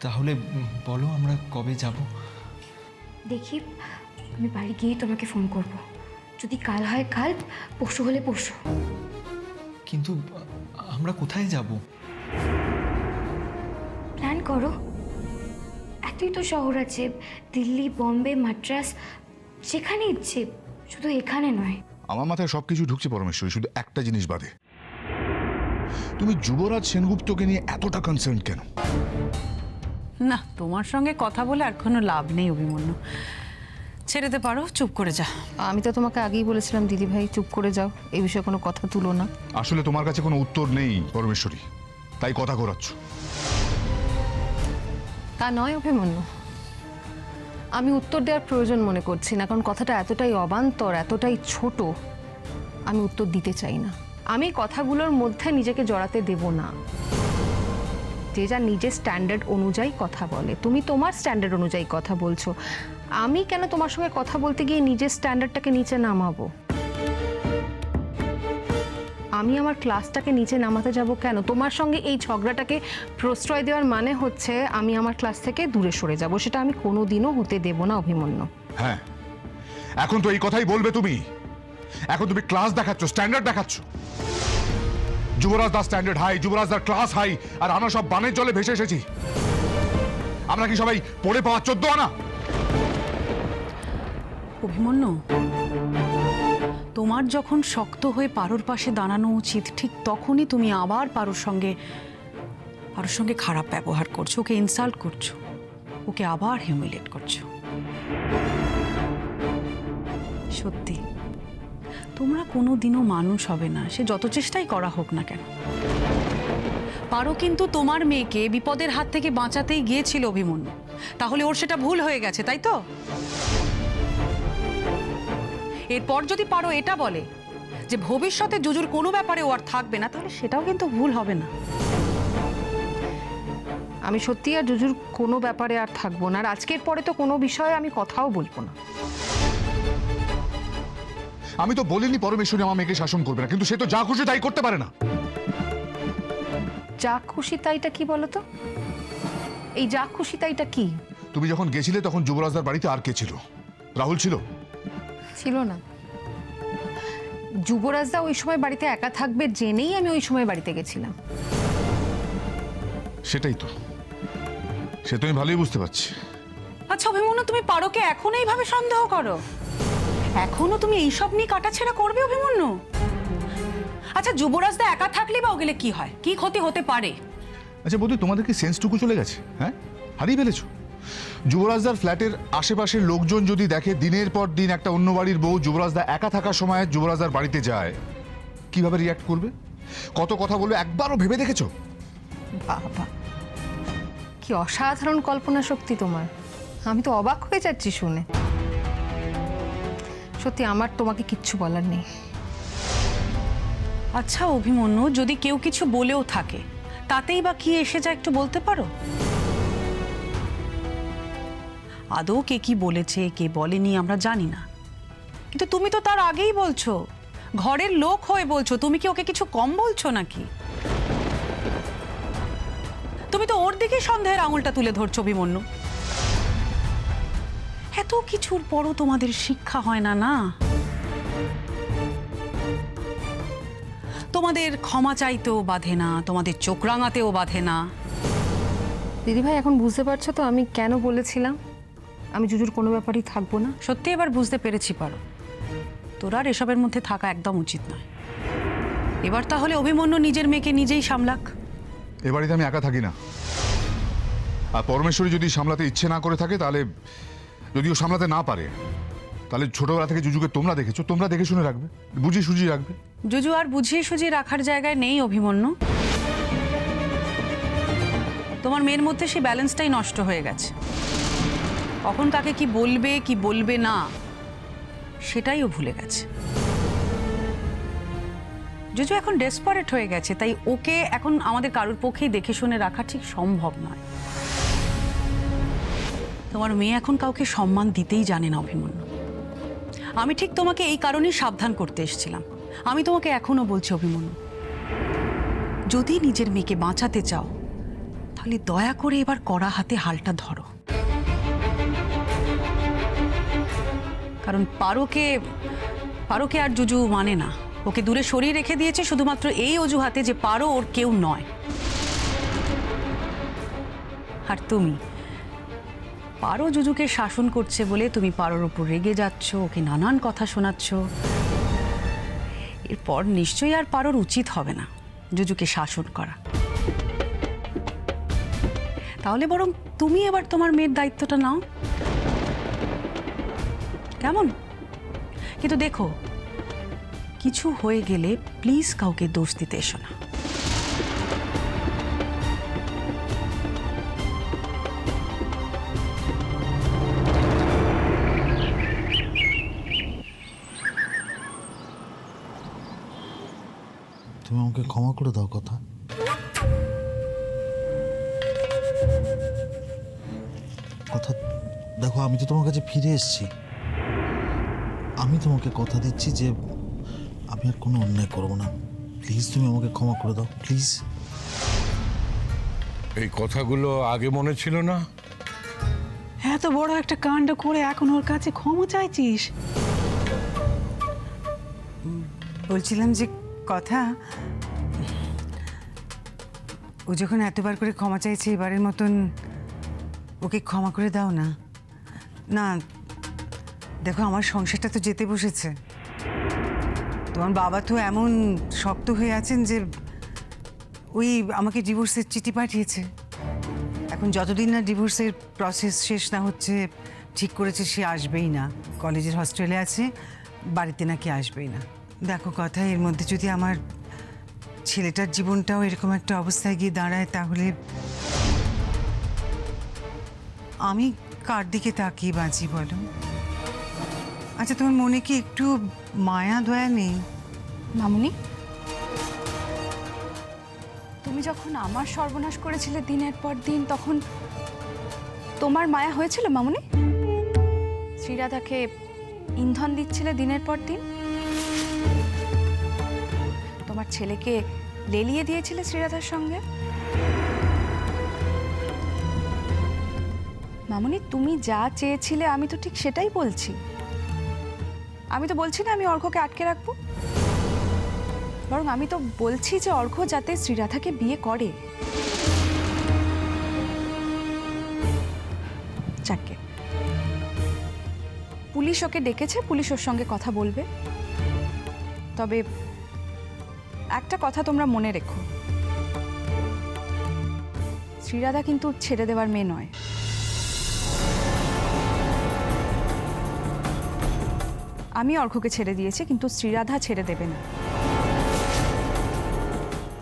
তাহলে বলো আমরা কবে যাব? দেখি, আমি বাড়ি গিয়ে তোমাকে ফোন করব। যদি কাল হয় কাল, পরশু হলে পরশু। কিন্তু আমরা কোথায় যাব? প্ল্যান করো। এতই তো শহর আছে, দিল্লি, বম্বে, মাদ্রাস, যেখানে ইচ্ছে, শুধু এখানে নয়। আমার মাথায় সবকিছু ঢুকছে পরমেশ্বরী, শুধু একটা জিনিস বাদে। তুমি যুবরাজ সেনগুপ্তকে নিয়ে এতটা কনসার্ন কেন? না, তোমার সঙ্গে কথা বলে আর কোনো লাভ নেই অভিমন্যু। ছেড়ে দিতে পারো, চুপ করে যা। আমি তো তোমাকে আগেই বলেছিলাম দিদি ভাই চুপ করে যাও, এই বিষয়ে কোনো কথা তুলো না। আসলে তোমার কাছে কোনো উত্তর নেই পরমেশ্বরী, তাই কথা ঘোরাচ্ছ। তা নয় অভিমন্যু, আমি উত্তর দেওয়ার প্রয়োজন মনে করছি না, কারণ কথাটা এতটাই অবান্তর, এতটাই ছোট, আমি উত্তর দিতে চাই না। আমি কথাগুলোর মধ্যে নিজেকে জড়াতে দেব না। যে যা নিজের স্ট্যান্ডার্ড অনুযায়ী কথা বলে, তুমি তোমার স্ট্যান্ডার্ড অনুযায়ী কথা বলছো, আমি কেন তোমার সঙ্গে কথা বলতে গিয়ে নিজের স্ট্যান্ডার্ডটাকে নিচে নামাবো? আমি আমার ক্লাসটাকে নিচে নামাতে যাব কেন? তোমার সঙ্গে এই ঝগড়াটাকে প্রশ্রয় দেওয়ার মানে হচ্ছে আমি আমার ক্লাস থেকে দূরে সরে যাব, সেটা আমি কোনোদিনও হতে দেব না অভিমন্যু। হ্যাঁ, এখন তো এই কথাই বলবে তুমি। এখন তুমি ক্লাস দেখাচ্ছ, স্ট্যান্ডার্ড দেখাচ্ছ। যুবরাজ দার স্ট্যান্ডার্ড হাই, যুবরাজ দার ক্লাস হাই, আর আমরা সব বানের জলে ভেসে এসেছি। আমরা কি সবাই পড়ে পাওয়া 14 আনা? অভিমন্যু, তোমার যখন শক্ত হয়ে পারোর পাশে দাঁড়ানো উচিত, ঠিক তখনই তুমি আবার পারোর সঙ্গে খারাপ ব্যবহার করছো, ওকে ইনসাল্ট করছো, ওকে আবার হিউমিলেট করছো। সত্যি তোমরা কোনোদিনও মানুষ হবে না, সে যত চেষ্টাই করা হোক না কেন। পারো কিন্তু তোমার মেয়েকে বিপদের হাত থেকে বাঁচাতেই গিয়েছিল অভিমন্যু, তাহলে ওর সেটা ভুল হয়ে গেছে, তাই তো? এরপর যদি পারো এটা বলে যে ভবিষ্যতে জুজুর কোনো ব্যাপারে ও আর থাকবে না, তাহলে সেটাও কিন্তু ভুল হবে না। আমি সত্যি আর জুজুর কোনো ব্যাপারে আর থাকবো না, আর আজকের পরে তো কোনো বিষয়ে আমি কথাও বলবো না। আমি তো বলিনি পরমেশ্বরী আমার মেয়েকে শাসন করবে না, কিন্তু সে তো যা খুশি তাই করতে পারে না। যা খুশি তাইটা কি বলো তো? এই যা খুশি তাইটা কি? তুমি যখন গেছিলে তখন যুবরাজদার বাড়িতে আর কে ছিল? রাহুল ছিল? ছিল না। যুবরাজদা ওই সময় বাড়িতে একা থাকবে জেনেই আমি ওই সময় বাড়িতে গেছিলাম। সেটাই তো, সে তো আমি ভালোই বুঝতে পারছি। আচ্ছা অভিমন্যু, তুমি পারোকে এখন এইভাবে সন্দেহ করো? এখনো তুমি এইসব নিয়ে কাটাছেড়া করবে অভিমন্যু? আচ্ছা যুবরাজদা একা থাকলে বা ওগেলে কি হয়, কি ক্ষতি হতে পারে? আচ্ছা বৌদি, তোমাদের কি সেন্সটুকু চলে গেছে? হ্যাঁ, হারিয়ে ফেলেছো? যুবরাজদার ফ্ল্যাটের আশেপাশের লোকজন যদি দেখে দিনের পর দিন একটা অন্য বাড়ির বউ যুবরাজদা একা থাকার সময় যুবরাজদার বাড়িতে যায়, কিভাবে রিয়াক্ট করবে, কত কথা বলবে, একবারও ভেবে দেখেছো? বাবা, কি অসাধারণ কল্পনা শক্তি তোমার! আমি তো অবাক হয়ে যাচ্ছি শুনে। সত্যি আমার তোমাকে কিচ্ছু বলার নেই। আচ্ছা অভিমন্যু, যদি কেউ কিছু বলেও থাকে তাতেই বা কি এসে যায়, একটু বলতে পারো? আদৌ কে কি বলেছে কে বলেনি আমরা জানি না, কিন্তু তুমি তো তার আগেই বলছো, ঘরের লোক হয়ে বলছো, তুমি কি ওকে কিছু কম বলছো নাকি? তুমি তো ওর দিকে সন্দেহের আঙুলটা তুলে ধরছো অভিমন্যু। এত কিছুর পরও তোমাদের শিক্ষা হয় না না? তোমাদের ক্ষমা চাইতেও বাধে না, তোমাদের চোখ রাঙাতেও বাধে না। দিদিভাই এখন বুঝতে পারছো তো আমি কেন বলেছিলাম আমি জুজুর কোনো ব্যাপারেই থাকবো না? সত্যি এবার বুঝতে পেরেছি পারো, তোর আর এসবের মধ্যে থাকা একদম উচিত নয়। এবার তাহলে অভিমন্যু নিজের মেয়েকে নিজেই সামলাক। এ বাড়িতে আমি একা থাকি না, আর পরমেশ্বরী যদি সামলাতে ইচ্ছে না করে থাকে, তাহলে যদিও সামলাতে না পারে, তাহলে ছোটবেলা থেকে জুজুকে তোমরা দেখেছো, তোমরা দেখে শুনে রাখবে, বুঝিয়ে সুঝিয়ে রাখবে। জুজু আর বুঝিয়ে সুঝিয়ে রাখার জায়গায় নেই অভিমন্যু। তোমার মেয়ের মধ্যে সেই ব্যালেন্সটাই নষ্ট হয়ে গেছে। কখন কাকে কি বলবে কি বলবে না সেটাই ও ভুলে গেছে। জুজু এখন ডেসপারেট হয়ে গেছে, তাই ওকে এখন আমাদের কারোর পক্ষেই দেখে শুনে রাখা ঠিক সম্ভব নয়। তোমার মেয়ে এখন কাউকে সম্মান দিতেই জানে না অভিমন্যু। আমি ঠিক তোমাকে এই কারণেই সাবধান করতে এসেছিলাম। আমি তোমাকে এখনো বলছি অভিমন্যু, যদি নিজের মেয়েকে বাঁচাতে চাও তাহলে দয়া করে এবার কড়া হাতে হালটা ধরো। কারণ পারোকে আর জুজু মানে না, ওকে দূরে সরিয়ে রেখে দিয়েছে শুধুমাত্র এই অজুহাতে যে পারো ওর কেউ নয়। আর তুমি পারো জুজুকে শাসন করছে বলে তুমি পারোর উপর রেগে যাচ্ছ, ওকে নানান কথা শোনাচ্ছ। এরপর নিশ্চয়ই আর পারোর উচিত হবে না জুজুকে শাসন করা। তাহলে বরং তুমি এবার তোমার মেয়ের দায়িত্বটা নাও, কেমন? কিন্তু দেখো, কিছু হয়ে গেলে প্লিজ কাউকে দোষ দিতে এসো না। তুমি আমাকে ক্ষমা করে দাও কথা। কথা দেখো, আমি তো তোমার কাছে ফিরে এসেছি। আমি তোমাকে কথা দিচ্ছি যে আমি আর কোনো অন্যায় করবো না। প্লিজ তুমি আমাকে ক্ষমা করে দাও, প্লিজ। এই কথাগুলো আগে মনে ছিল না? এত বড় একটা কাণ্ড করে এখন ওর কাছে ক্ষমা চাইছিস? বলছিলাম যে কথা, ও যখন এতবার করে ক্ষমা চাইছে, এবারের মতন ওকে ক্ষমা করে দাও না। না দেখো, আমার সংসারটা তো যেতে বসেছে। তোমার বাবা তো এমন শক্ত হয়ে আছেন যে ওই আমাকে ডিভোর্সের চিঠি পাঠিয়েছে। এখন যতদিন না ডিভোর্সের প্রসেস শেষ না হচ্ছে, ঠিক করেছে সে আসবেই না। কলেজের হস্টেলে আছে, বাড়িতে নাকি আসবেই না। দেখো কথা, এর মধ্যে যদি আমার ছেলেটার জীবনটাও এরকম একটা অবস্থায় গিয়ে দাঁড়ায়, তাহলে আমি কার দিকে তাকিয়ে বাঁচি বলো? আচ্ছা, তোমার মনে কি একটু মায়া দয়া নেই? মামুনি, তুমি যখন আমার সর্বনাশ করেছিলে দিনের পর দিন, তখন তোমার মায়া হয়েছিল মামুনি? শ্রীরাধাকে ইন্ধন দিচ্ছিলে দিনের পর দিন, তোমার ছেলেকে লেলিয়ে দিয়েছিলে শ্রীরাধার সঙ্গে। মামুনি, তুমি যা চেয়েছিলে আমি তো ঠিক সেটাই বলছি। আমি তো বলছি না আমি অর্ঘ্যকে আটকে রাখবো, বরং আমি তো বলছি যে অর্ঘ্য যাতে শ্রীরাধাকে বিয়ে করে। যাকে পুলিশ ওকে ডেকেছে, পুলিশ ওর সঙ্গে কথা বলবে। তবে একটা কথা তোমরা মনে রেখো, শ্রীরাধা কিন্তু ছেড়ে দেওয়ার মেয়ে নয়। আমি অর্ঘ্যকে ছেড়ে দিয়েছি, কিন্তু শ্রীরাধা ছেড়ে দেবে না।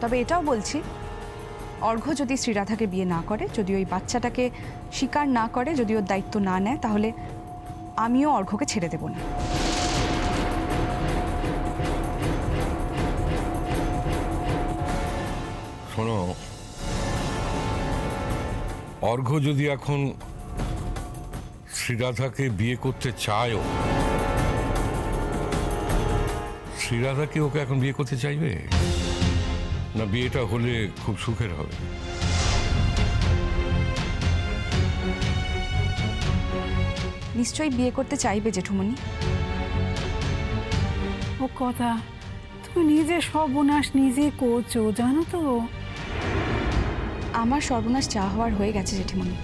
তবে এটাও বলছি, অর্ঘ্য যদি শ্রীরাধাকে বিয়ে না করে, যদি ওই বাচ্চাটাকে স্বীকার না করে, যদি ওর দায়িত্ব না নেয়, তাহলে আমিও অর্ঘ্যকে ছেড়ে দেব না। শোনো, অর্ঘ্য যদি এখন শ্রীরাধাকে বিয়ে করতে চায়ও, শ্রীরাধা কি ওকে এখন বিয়ে করতে চাইবে? না বিয়েটা হলে খুব সুখের হবে? নিশ্চয়ই বিয়ে করতে চাইবে জেঠুমণি। ও কথা, তুমি নিজে সর্বনাশ নিজে করছো জানো তো। আমার সর্বনাশ যা হওয়ার হয়ে গেছে জেঠিমণি,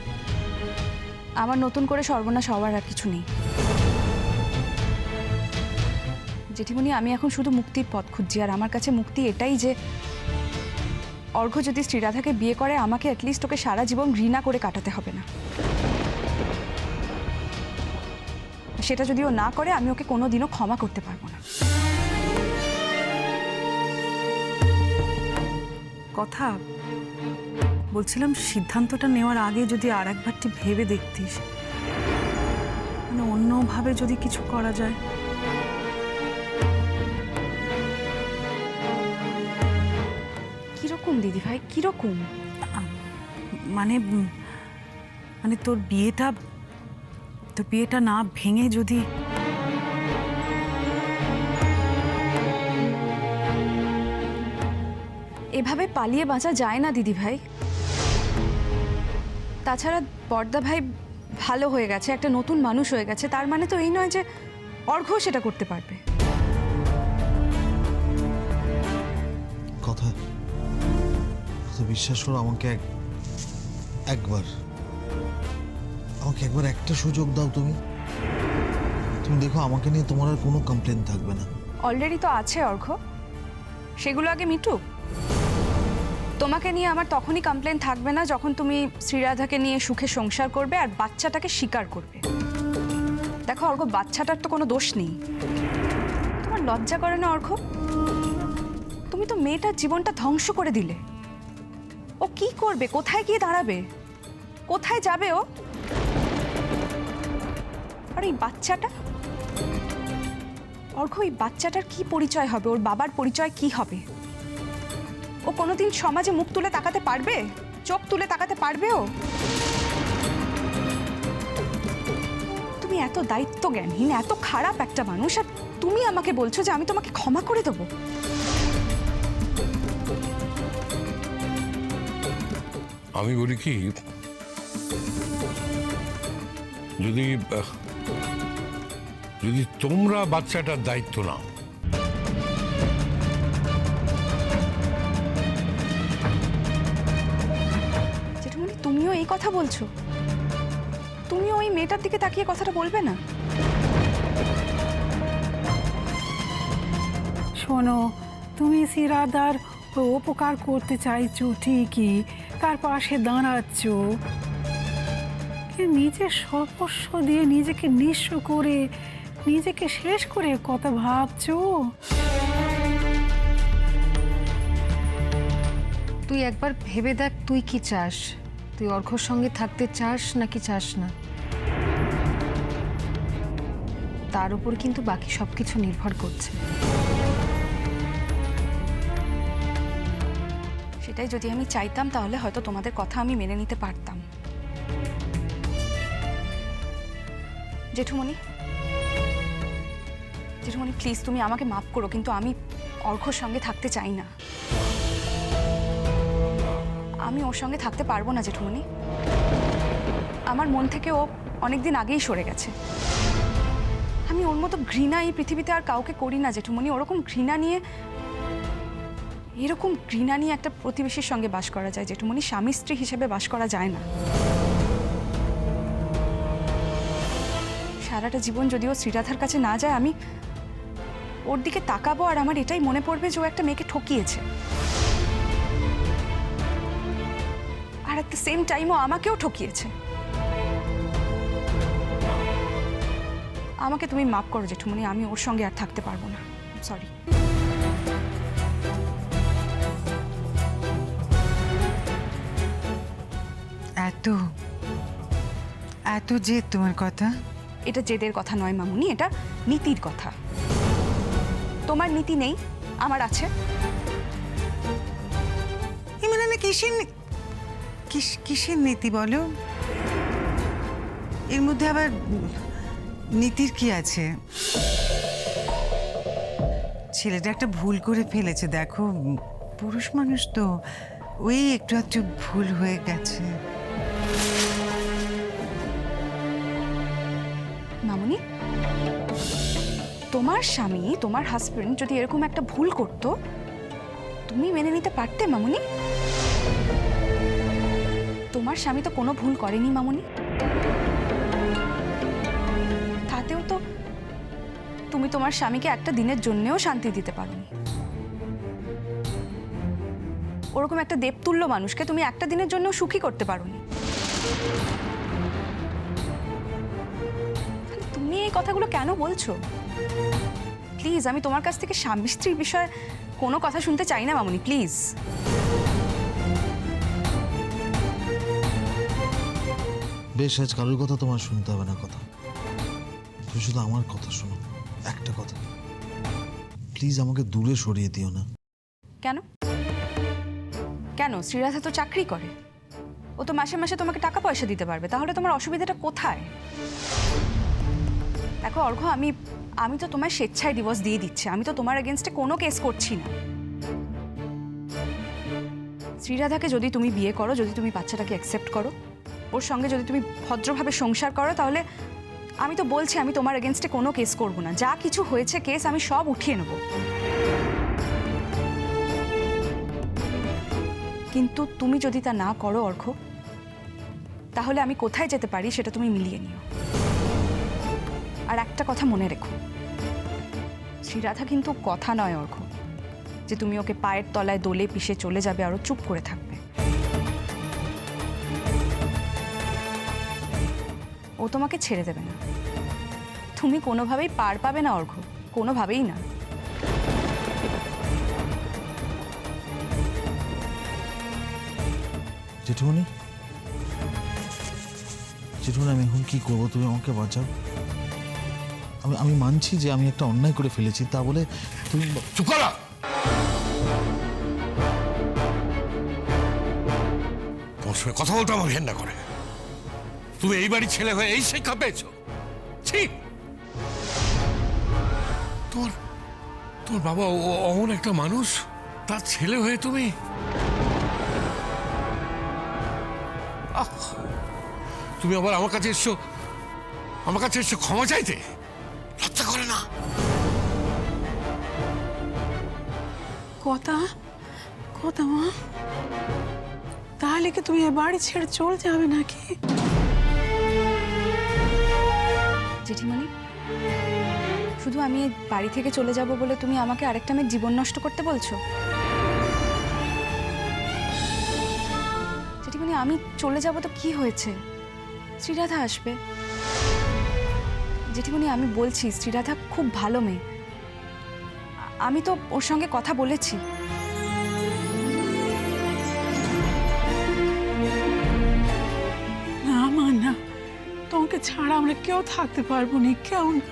আমার নতুন করে সর্বনাশ হওয়ার আর কিছু নেই। জেঠিমণি, আমি এখন শুধু মুক্তির পথ খুঁজছি, আর আমার কাছে মুক্তি এটাই যে অর্ঘ্য যদি শ্রীরাধাকে বিয়ে করে, আমাকে অ্যাটলিস্ট ওকে সারা জীবন ঘৃণা করে কাটাতে হবে না। সেটা যদি ও না করে, আমি ওকে কোনোদিনও ক্ষমা করতে পারবো না। কথা বলছিলাম, সিদ্ধান্তটা নেওয়ার আগে যদি আর একবারটি ভেবে দেখতিস, মানে অন্যভাবে যদি কিছু করা যায়। কিরকম দিদি ভাই, কিরকম? মানে মানে তোর বিয়েটা না ভেঙে যদি এভাবে পালিয়ে বাঁচা যায় না দিদি ভাই। তাছাড়া বড়দা ভাই ভালো হয়ে গেছে, একটা নতুন মানুষ হয়ে গেছে, তার মানে তো এই নয় যে অর্ঘ্য সেটা করতে পারবে। কথা তো বিশ্বাস করো, আমাকে একবার একটা সুযোগ দাও। তুমি দেখো, আমাকে নিয়ে তোমার আর কোনো কমপ্লেন থাকবে না। অলরেডি তো আছে অর্ঘ্য, সেগুলো আগে মিটুক। তোমাকে নিয়ে আমার তখনই কমপ্লেন থাকবে না যখন তুমি শ্রীরাধাকে নিয়ে সুখে সংসার করবে আর বাচ্চাটাকে স্বীকার করবে। দেখো অর্ঘ্য, বাচ্চাটার তো কোনো দোষ নেই। তোমার লজ্জা করে না অর্ঘ্য? তুমি তো মেয়েটার জীবনটা ধ্বংস করে দিলে। ও কি করবে, কোথায় গিয়ে দাঁড়াবে, কোথায় যাবে ও? আর এই বাচ্চাটা অর্ঘ্য, এই বাচ্চাটার কি পরিচয় হবে, ওর বাবার পরিচয় কি হবে? ও কোনোদিন সমাজে মুখ তুলে তাকাতে পারবে, চোখ তুলে তাকাতে পারবে ও? তুমি এত দায়িত্ব জ্ঞানহীন, এত খারাপ একটা মানুষ, আর তুমি আমাকে বলছো যে আমি তোমাকে ক্ষমা করে দেবো? আমি বলি কি, যদি তোমরা বাচ্চাটার দায়িত্ব নাও, জেঠুমনি তুমিও এই কথা বলছো? তুমিও ওই মেয়েটার দিকে তাকিয়ে কথাটা বলবে না? শোনো, তুমি শ্রীরাধার উপকার করতে চাইছো ঠিকই, তার পাশে দাঁড়াচ্ছ, নিজের সর্বস্ব দিয়ে নিজেকে নিঃস্ব করে, নিজেকে শেষ করে কথা ভাবছো। তুই একবার ভেবে দেখ, তুই কি চাস? তুই অর্ঘ্যর সঙ্গে থাকতে চাস নাকি চাস না? তার উপর কিন্তু বাকি সবকিছু নির্ভর করছে। সেটাই যদি আমি চাইতাম তাহলে হয়তো তোমাদের কথা আমি মেনে নিতে পারতাম। জেঠুমনি, প্লিজ তুমি আমাকে মাফ করো, কিন্তু আমি অর্ঘ্যর সঙ্গে থাকতে চাই না। আমি ওর সঙ্গে থাকতে পারবো না জেঠুমনি। আমার মন থেকে ও অনেকদিন আগেই সরে গেছে। আমি ওর মতো ঘৃণা এই পৃথিবীতে আর কাউকে করি না জেঠুমনি। এরকম ঘৃণা নিয়ে একটা প্রতিবেশীর সঙ্গে বাস করা যায় জেঠুমনি, স্বামী স্ত্রী হিসেবে বাস করা যায় না। সারাটা জীবন যদিও শ্রীরাধার কাছে না যায়, আমি ওর দিকে তাকাবো আর আমার এটাই মনে পড়বে যে ও একটা মেয়েকে ঠকিয়েছে, আর এট দ্য সেম টাইম ও আমাকেও ঠকিয়েছে। আমাকে তুমি মাফ করো জেঠুমনি, আমি ওর সঙ্গে আর থাকতে পারবো না। সরি। এত জেদ তোমার কথা? এটা জেদের কথা নয় মামুনি, এটা নীতির কথা। তোমার নীতি নেই, আমার আছে। মানে কিসের নীতি বলো? এর মধ্যে আবার নীতির কি আছে? ছেলেটা একটা ভুল করে ফেলেছে, দেখো পুরুষ মানুষ তো, ওই একটু ভুল হয়ে গেছে। মামুনি, তোমার স্বামী, তোমার হাজবেন্ড যদি এরকম একটা ভুল করতো, তুমি মেনে নিতে পারতে মামুনি? তোমার স্বামী তো কোনো ভুল করেনি মামুনি। তাতেও তো তুমি তোমার স্বামীকে একটা দিনের জন্যেও শান্তি দিতে পারোনি। ওরকম একটা দেবতুল্য মানুষকে তুমি একটা দিনের জন্য সুখী করতে পারোনি। তুমি এই কথাগুলো কেন বলছো? প্লিজ, আমি তোমার কাছ থেকে স্বামী স্ত্রীর বিষয়ে কোনো কথা শুনতে চাই না মামুনি, প্লিজ। বেশ, আজ কারোর কথা তোমার শুনতে হবে না। কথা তুমি শুধু আমার কথা শোনো, একটা কথা, প্লিজ আমাকে দূরে সরিয়ে দিও না। কেন? শ্রীরাধা তো চাকরি করে, ও তো মাসে মাসে তোমাকে টাকা পয়সা দিতে পারবে, তাহলে তোমার অসুবিধাটা কোথায়? দেখো অর্ঘ্য, আমি তো তোমার স্বেচ্ছায় ডিভোর্স দিয়ে দিচ্ছি, আমি তো তোমার এগেনস্টে কোনো কেস করছি না। শ্রীরাধাকে যদি তুমি বিয়ে করো, যদি তুমি বাচ্চাটাকে অ্যাকসেপ্ট করো, ওর সঙ্গে যদি তুমি ভদ্রভাবে সংসার করো তাহলে আমি তো বলছি আমি তোমার এগেনস্টে কোনো কেস করব না, যা কিছু হয়েছে কেস আমি সব উঠিয়ে নেব। কিন্তু তুমি যদি তা না করো অর্ঘ্য, তাহলে আমি কোথায় যেতে পারি সেটা তুমি মিলিয়ে নিও। আর একটা কথা মনে রেখো, শ্রীরাধা কিন্তু কথা নয় অর্ঘ্য যে তুমি ওকে পায়ের তলায় দোলে পিষে চলে যাবে আরো চুপ করে থাকবে। ও তোমাকে ছেড়ে দেবে না, তুমি কোনোভাবেই পার পাবে না অর্ঘ্য, কোনোভাবেই না। জেঠুমনি, জেঠুমনি আমি এখন কি করবো? তুমি আমাকে বাঁচাও। আমি মানছি যে আমি একটা অন্যায় করে ফেলেছি, তা বলে তুমি চুপ করো। তোমার সঙ্গে কথা বলতে আমার ঘেন্না করে। তুমি এই বাড়ির ছেলে হয়ে এই শিক্ষা পেয়েছো? ঠিক তোমার তোমার বাবা অমন একটা মানুষ, তার ছেলে হয়ে তুমি তুমি আবার আমার কাছে এসছো ক্ষমা চাইতে? লজ্জা করে না? কথা কথা মা, তাহলে কি তুমি এ বাড়ি ছেড়ে চলে যাবে নাকি? জেঠিমণি, শুধু আমি এই বাড়ি থেকে চলে যাব বলে তুমি আমাকে আরেকটা মেয়ের জীবন নষ্ট করতে বলছো? জেঠিমণি, আমি চলে যাব তো কি হয়েছে? শ্রীরাধা আসবে। জেঠিমণি, আমি বলছি শ্রীরাধা খুব ভালো মেয়ে, আমি তো ওর সঙ্গে কথা বলেছি। না মা না, তোমাকে ছাড়া আমরা কেউ থাকতে পারবো না, কেউ না।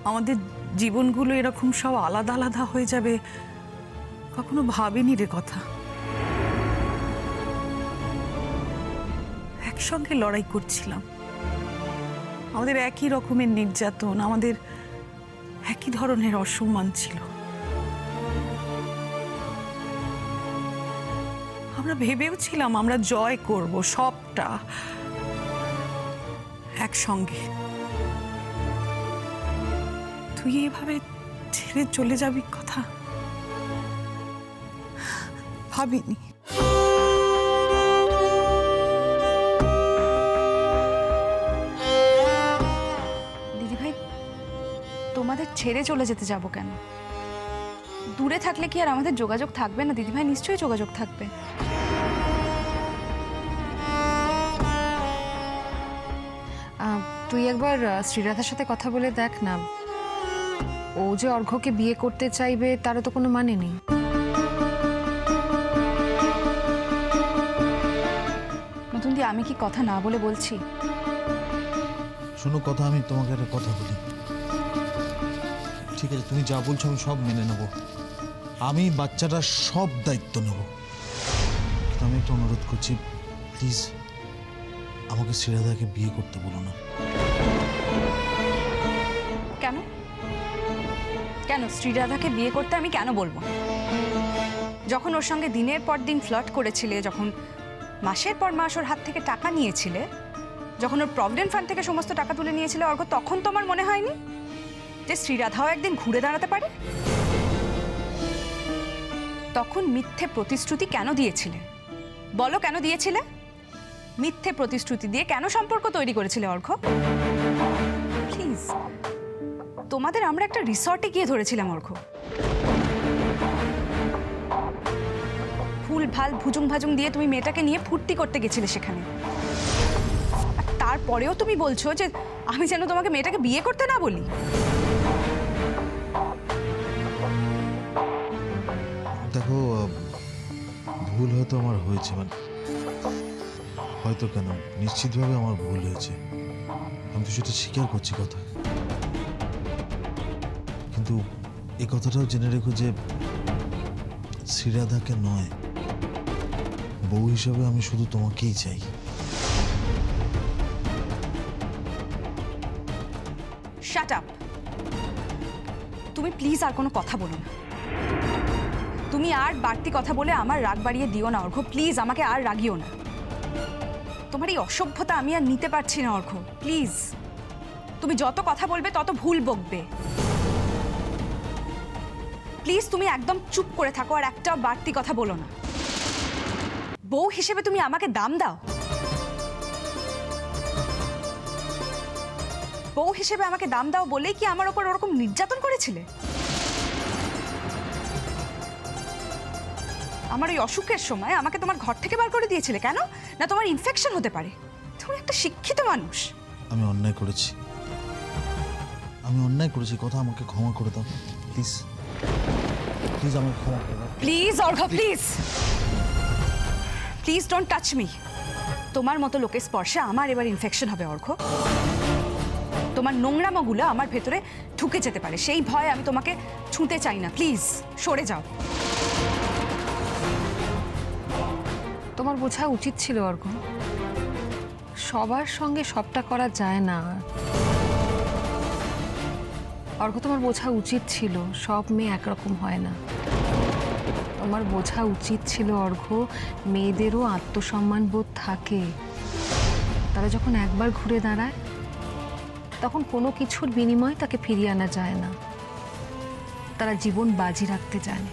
আমাদের জীবনগুলো এরকম সব আলাদা আলাদা হয়ে যাবে কখনো ভাবিনি রে কথা। একসঙ্গে লড়াই করছিলাম, আমাদের একই রকমের নির্যাতন, আমাদের একই ধরনের অসম্মান ছিল। আমরা ভেবেও ছিলাম আমরা জয় করব সবটা একসঙ্গে। তুই এভাবে ছেড়ে চলে যাবি কথা ভাবিনি। দিদিভাই, তোমাদের ছেড়ে চলে যেতে যাব কেন? দূরে থাকলে কি আর আমাদের যোগাযোগ থাকবে না? দিদিভাই, নিশ্চয়ই যোগাযোগ থাকবে। তুই একবার শ্রীরাধার সাথে কথা বলে দেখ না। ও যে অর্ঘ্যকে বিয়ে করতে চাইবে তারও তো কোনো মানে নেই। নতুন দি, আমি কি কথা না বলে বলছি? শোনো কথা, আমি তোমাকে একটা কথা বলি। ঠিক আছে, তুমি যা বলছো আমি সব মেনে নেব, আমি বাচ্চাটার সব দায়িত্ব নেব। কিন্তু আমি একটা অনুরোধ করছি, প্লিজ আমাকে শ্রীরাধাকে বিয়ে করতে বলো না। কেন কেন শ্রীরাধাকে বিয়ে করতে আমি কেন বলবো? যখন ওর সঙ্গে দিনের পর দিন ফ্লার্ট করেছিলে, যখন মাসের পর মাস ওর হাত থেকে টাকা নিয়েছিলে, যখন ওর প্রভিডেন্ট ফান্ড থেকে সমস্ত টাকা তুলে নিয়েছিলে অর্ঘ্য, তখন তোমার মনে হয়নি যে শ্রীরাধাও একদিন ঘুরে দাঁড়াতে পারে? তখন মিথ্যে প্রতিশ্রুতি কেন দিয়েছিলে? বলো, কেন দিয়েছিলে? মিথ্যে প্রতিশ্রুতি দিয়ে কেন সম্পর্ক তৈরি করেছিলে অর্ঘ্য? প্লিজ, তোমাদের আমরা একটা রিসর্টে গিয়ে ধরেছিলাম অর্ঘ্য। ফুল ভাল ভুজুং ভাজুং দিয়ে তুমি মেয়েটাকে নিয়ে ফুর্তি করতে গেছিলে সেখানে, আর তারপরেও তুমি বলছো যে আমি যেন তোমাকে মেয়েটাকে বিয়ে করতে না বলি। দেখো, ভুল হয়তো আমার হয়েছে, মানে হয়তো কেন, নিশ্চিতভাবে আমার ভুল হয়েছে, আমি তো সেটা স্বীকার করছি কথা। কিন্তু এই কথাটাও জেনে রেখো যে শ্রীরাধাকে নয়, বউ হিসাবে আমি শুধু তোমাকেই চাই। Shut up! তুমি প্লিজ আর কোনো কথা বলো না। তুমি আর বাড়তি কথা বলে আমার রাগ বাড়িয়ে দিও না অর্ঘ্য, প্লিজ আমাকে আর রাগিও না। তোমার এই অসভ্যতা আমি আর নিতে পারছি না অর্ঘ্য, প্লিজ। তুমি যত কথা বলবে তত ভুল বকবে। প্লিজ তুমি একদম চুপ করে থাকো আর একটা বাড়তি কথা বলো না। বউ হিসেবে তুমি আমাকে দাম দাও? বউ হিসেবে আমাকে দাম দাও বলেই কি আমার ওপর ওরকম নির্যাতন করেছিলে? আমার ওই অসুখের সময় আমাকে তোমার ঘর থেকে বার করে দিয়েছিলে কেন? না তোমার ইনফেকশন হতে পারে? তুমি একটা শিক্ষিত মানুষ। আমি অন্যায় করেছি, আমি অন্যায় করেছি, কথা আমাকে ক্ষমা করে দাও প্লিজ, প্লিজ আমাকে ক্ষমা করে দাও। Please Arghya, please please don't touch me. তোমার মতো লোকের স্পর্শে আমার এবার ইনফেকশন হবে অর্ঘ্য। তোমার নোংরামোগুলো আমার ভেতরে ঢুকে যেতে পারে, সেই ভয়ে আমি তোমাকে ছুঁতে চাই না। প্লিজ সরে যাও। তোমার বোঝা উচিত ছিল অর্ঘ্য, সবার সঙ্গে সবটা করা যায় না। অর্ঘ্য তোমার বোঝা উচিত ছিল সব মেয়ে একরকম হয় না। তোমার বোঝা উচিত ছিল অর্ঘ্য, মেয়েদেরও আত্মসম্মান বোধ থাকে। তারা যখন একবার ঘুরে দাঁড়ায় তখন কোনো কিছুর বিনিময়ে তাকে ফিরিয়ে আনা যায় না। তারা জীবন বাজি রাখতে জানে।